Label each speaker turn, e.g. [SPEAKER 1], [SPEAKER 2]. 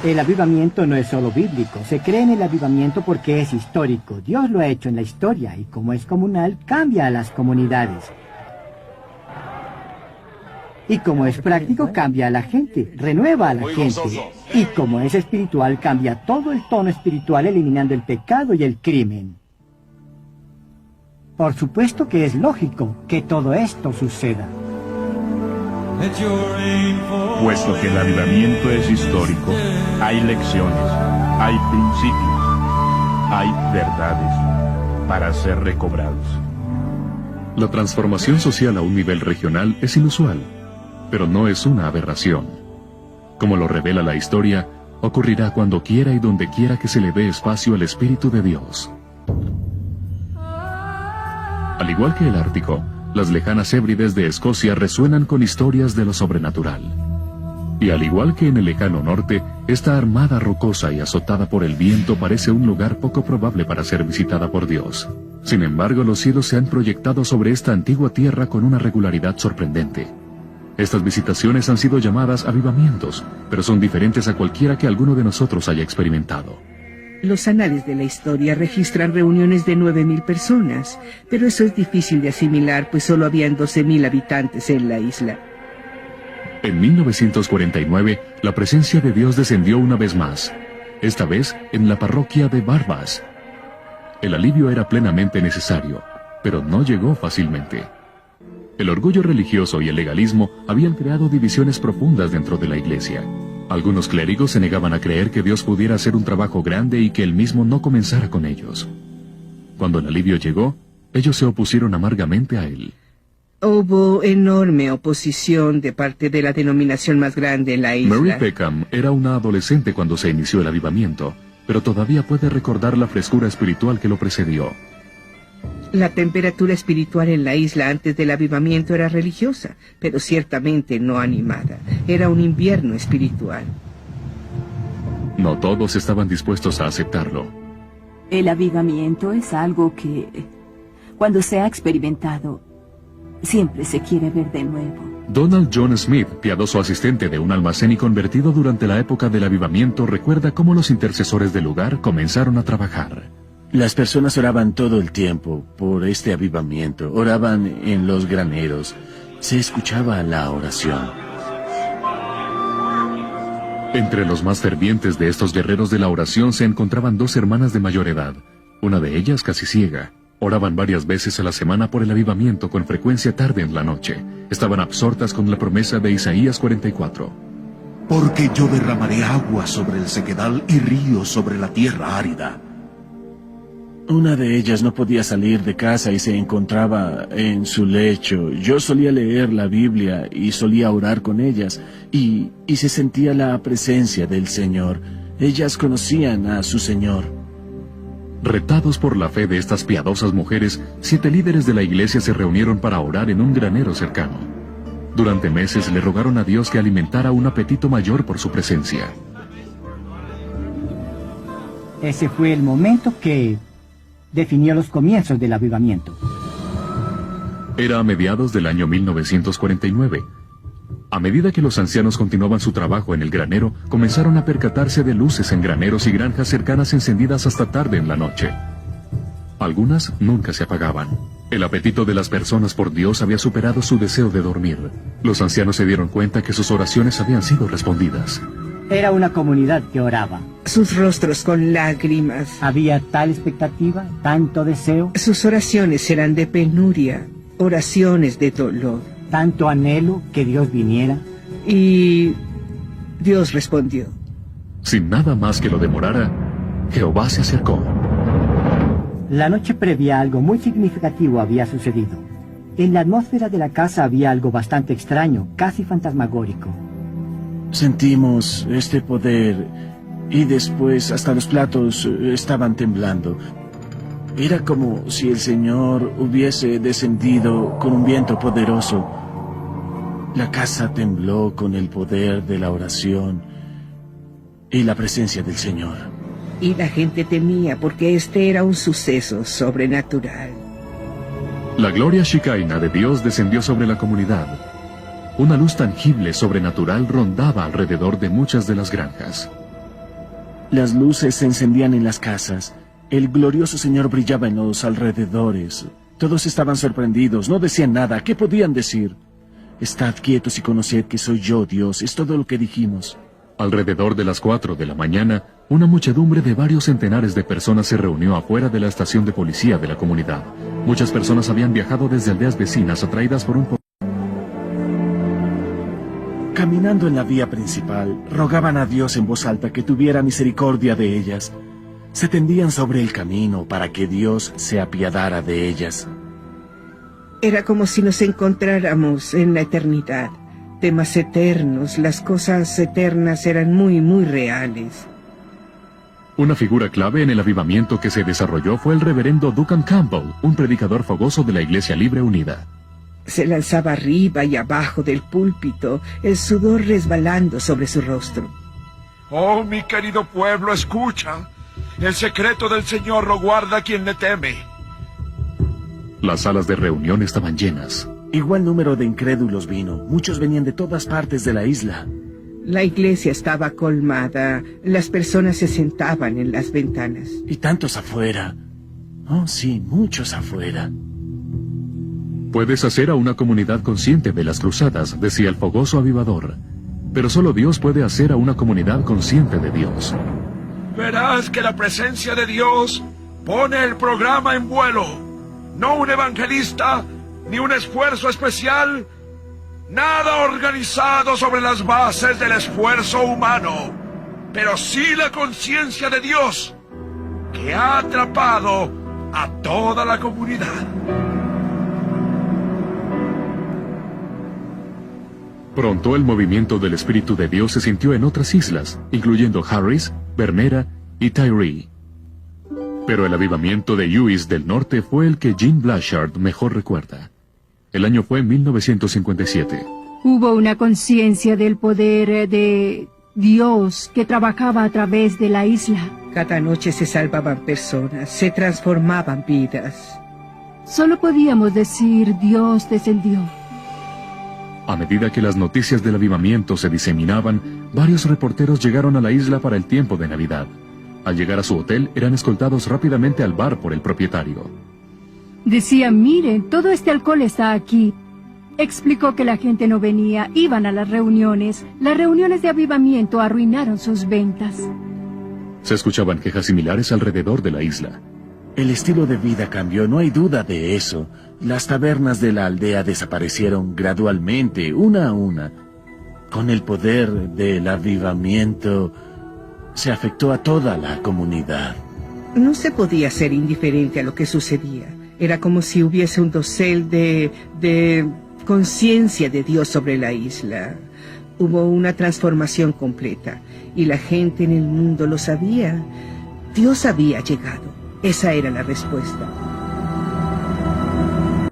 [SPEAKER 1] El avivamiento no es solo bíblico. Se cree en el avivamiento porque es histórico. Dios lo ha hecho en la historia y como es comunal, cambia a las comunidades. Y como es práctico, cambia a la gente, renueva a la gente. Y como es espiritual, cambia todo el tono espiritual, eliminando el pecado y el crimen. Por supuesto que es lógico que todo esto suceda.
[SPEAKER 2] Puesto que el avivamiento es histórico, hay lecciones, hay principios, hay verdades para ser recobrados.
[SPEAKER 3] La transformación social a un nivel regional es inusual, pero no es una aberración. Como lo revela la historia, ocurrirá cuando quiera y donde quiera que se le dé espacio al Espíritu de Dios. Al igual que el Ártico, las lejanas Hébrides de Escocia resuenan con historias de lo sobrenatural. Y al igual que en el lejano norte, esta armada rocosa y azotada por el viento parece un lugar poco probable para ser visitada por Dios. Sin embargo, los cielos se han proyectado sobre esta antigua tierra con una regularidad sorprendente. Estas visitaciones han sido llamadas avivamientos, pero son diferentes a cualquiera que alguno de nosotros haya experimentado.
[SPEAKER 4] Los anales de la historia registran reuniones de 9.000 personas, pero eso es difícil de asimilar, pues solo habían 12.000 habitantes en la isla.
[SPEAKER 3] En 1949, la presencia de Dios descendió una vez más, esta vez en la parroquia de Barbas. El alivio era plenamente necesario, pero no llegó fácilmente. El orgullo religioso y el legalismo habían creado divisiones profundas dentro de la iglesia. Algunos clérigos se negaban a creer que Dios pudiera hacer un trabajo grande y que Él mismo no comenzara con ellos. Cuando el alivio llegó, ellos se opusieron amargamente a Él.
[SPEAKER 4] Hubo enorme oposición de parte de la denominación más grande en la isla.
[SPEAKER 3] Mary Peckham era una adolescente cuando se inició el avivamiento, pero todavía puede recordar la frescura espiritual que lo precedió.
[SPEAKER 4] La temperatura espiritual en la isla antes del avivamiento era religiosa, pero ciertamente no animada. Era un invierno espiritual.
[SPEAKER 3] No todos estaban dispuestos a aceptarlo.
[SPEAKER 5] El avivamiento es algo que, cuando se ha experimentado, siempre se quiere ver de nuevo.
[SPEAKER 3] Donald John Smith, piadoso asistente de un almacén y convertido durante la época del avivamiento, recuerda cómo los intercesores del lugar comenzaron a trabajar.
[SPEAKER 6] Las personas oraban todo el tiempo por este avivamiento, oraban en los graneros, se escuchaba la oración.
[SPEAKER 3] Entre los más fervientes de estos guerreros de la oración se encontraban dos hermanas de mayor edad, una de ellas casi ciega. Oraban varias veces a la semana por el avivamiento, con frecuencia tarde en la noche. Estaban absortas con la promesa de Isaías 44.
[SPEAKER 7] Porque yo derramaré agua sobre el sequedal y ríos sobre la tierra árida.
[SPEAKER 6] Una de ellas no podía salir de casa y se encontraba en su lecho. Yo solía leer la Biblia y solía orar con ellas y se sentía la presencia del Señor. Ellas conocían a su Señor.
[SPEAKER 3] Retados por la fe de estas piadosas mujeres, 7 líderes de la iglesia se reunieron para orar en un granero cercano. Durante meses le rogaron a Dios que alimentara un apetito mayor por su presencia.
[SPEAKER 1] Ese fue el momento que definió los comienzos del avivamiento.
[SPEAKER 3] Era a mediados del año 1949. A medida que los ancianos continuaban su trabajo en el granero, comenzaron a percatarse de luces en graneros y granjas cercanas encendidas hasta tarde en la noche. Algunas nunca se apagaban. El apetito de las personas por Dios había superado su deseo de dormir. Los ancianos se dieron cuenta que sus oraciones habían sido respondidas.
[SPEAKER 1] Era una comunidad que oraba.
[SPEAKER 4] Sus rostros con lágrimas.
[SPEAKER 1] Había tal expectativa, tanto deseo.
[SPEAKER 4] Sus oraciones eran de penuria, oraciones de dolor.
[SPEAKER 1] Tanto anhelo que Dios viniera.
[SPEAKER 4] Y Dios respondió.
[SPEAKER 3] Sin nada más que lo demorara, Jehová se acercó.
[SPEAKER 1] La noche previa algo muy significativo había sucedido. En la atmósfera de la casa había algo bastante extraño, casi fantasmagórico.
[SPEAKER 6] Sentimos este poder y después hasta los platos estaban temblando. Era como si el Señor hubiese descendido con un viento poderoso. La casa tembló con el poder de la oración y la presencia del Señor.
[SPEAKER 4] Y la gente temía porque este era un suceso sobrenatural.
[SPEAKER 3] La gloria Shekinah de Dios descendió sobre la comunidad. Una luz tangible, sobrenatural, rondaba alrededor de muchas de las granjas.
[SPEAKER 6] Las luces se encendían en las casas. El glorioso Señor brillaba en los alrededores. Todos estaban sorprendidos, no decían nada. ¿Qué podían decir? Estad quietos y conoced que soy yo, Dios. Es todo lo que dijimos.
[SPEAKER 3] Alrededor de las 4 de la mañana, una muchedumbre de varios centenares de personas se reunió afuera de la estación de policía de la comunidad. Muchas personas habían viajado desde aldeas vecinas atraídas por un...
[SPEAKER 6] Caminando en la vía principal, rogaban a Dios en voz alta que tuviera misericordia de ellas. Se tendían sobre el camino para que Dios se apiadara de ellas.
[SPEAKER 4] Era como si nos encontráramos en la eternidad. Temas eternos, las cosas eternas eran muy, muy reales.
[SPEAKER 3] Una figura clave en el avivamiento que se desarrolló fue el reverendo Duncan Campbell, un predicador fogoso de la Iglesia Libre Unida.
[SPEAKER 4] Se lanzaba arriba y abajo del púlpito, el sudor resbalando sobre su rostro.
[SPEAKER 8] Oh, mi querido pueblo, escucha. El secreto del Señor lo guarda quien le teme.
[SPEAKER 3] Las salas de reunión estaban llenas.
[SPEAKER 6] Igual número de incrédulos vino. Muchos venían de todas partes de la isla.
[SPEAKER 4] La iglesia estaba colmada. Las personas se sentaban en las ventanas.
[SPEAKER 6] Y tantos afuera. Oh, sí, muchos afuera.
[SPEAKER 3] Puedes hacer a una comunidad consciente de las cruzadas, decía el fogoso avivador. Pero solo Dios puede hacer a una comunidad consciente de Dios.
[SPEAKER 8] Verás que la presencia de Dios pone el programa en vuelo. No un evangelista, ni un esfuerzo especial, nada organizado sobre las bases del esfuerzo humano, pero sí la conciencia de Dios, que ha atrapado a toda la comunidad.
[SPEAKER 3] Pronto el movimiento del Espíritu de Dios se sintió en otras islas, incluyendo Harris, Bernera y Tyree. Pero el avivamiento de Lewis del Norte fue el que Jean Blanchard mejor recuerda. El año fue 1957.
[SPEAKER 9] Hubo una conciencia del poder de Dios que trabajaba a través de la isla.
[SPEAKER 4] Cada noche se salvaban personas, se transformaban vidas.
[SPEAKER 9] Solo podíamos decir Dios descendió.
[SPEAKER 3] A medida que las noticias del avivamiento se diseminaban, varios reporteros llegaron a la isla para el tiempo de Navidad. Al llegar a su hotel, eran escoltados rápidamente al bar por el propietario.
[SPEAKER 9] Decían, miren, todo este alcohol está aquí. Explicó que la gente no venía, iban a las reuniones. Las reuniones de avivamiento arruinaron sus ventas.
[SPEAKER 3] Se escuchaban quejas similares alrededor de la isla.
[SPEAKER 6] El estilo de vida cambió, no hay duda de eso. Las tabernas de la aldea desaparecieron gradualmente, una a una. Con el poder del avivamiento, se afectó a toda la comunidad.
[SPEAKER 4] No se podía ser indiferente a lo que sucedía. Era como si hubiese un dosel de conciencia de Dios sobre la isla. Hubo una transformación completa, y la gente en el mundo lo sabía. Dios había llegado. Esa era la respuesta.